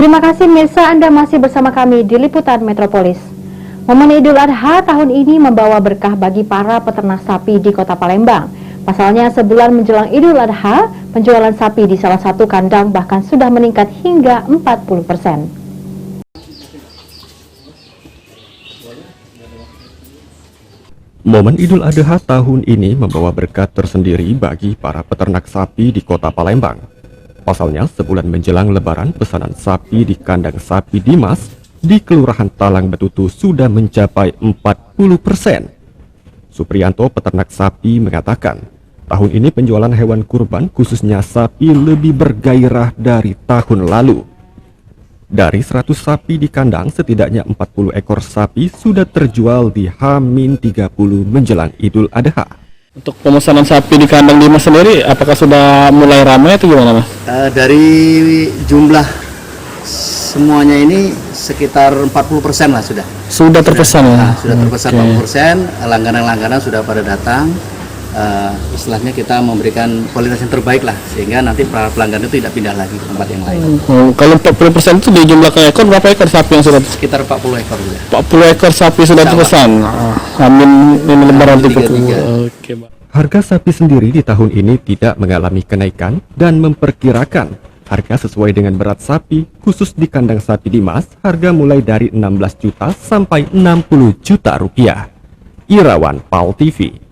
Terima kasih Mirsa, Anda masih bersama kami di Liputan Metropolis. Momen Idul Adha tahun ini membawa berkah bagi para peternak sapi di Kota Palembang. Pasalnya sebulan menjelang Idul Adha, penjualan sapi di salah satu kandang bahkan sudah meningkat hingga 40%. Momen Idul Adha tahun ini membawa berkat tersendiri bagi para peternak sapi di Kota Palembang. Pasalnya, sebulan menjelang Lebaran, pesanan sapi di kandang sapi Dimas di Kelurahan Talang Betutu sudah mencapai 40%. Supriyanto, peternak sapi, mengatakan, tahun ini penjualan hewan kurban khususnya sapi lebih bergairah dari tahun lalu. Dari 100 sapi di kandang, setidaknya 40 ekor sapi sudah terjual di H-30 menjelang Idul Adha. Untuk pemesanan sapi di kandang Dimas sendiri, apakah sudah mulai ramai atau gimana, Mas? Dari jumlah semuanya ini sekitar 40% lah sudah. Sudah terpesan ya? Sudah terpesan 40%, langganan-langganan sudah pada datang. Istilahnya kita memberikan kualitas yang terbaik lah, sehingga nanti para pelanggan itu tidak pindah lagi ke tempat yang lain. Kalau 40% itu di jumlah ekor, berapa ekor sapi yang sudah? Sekitar 40 ekor sudah. 40 ekor sapi sudah terpesan. Amin, ini Lebaran 33. Oke, Pak. Harga sapi sendiri di tahun ini tidak mengalami kenaikan dan memperkirakan harga sesuai dengan berat sapi. Khusus di kandang sapi Dimas, harga mulai dari 16 juta sampai 60 juta rupiah. Irawan, PAL TV.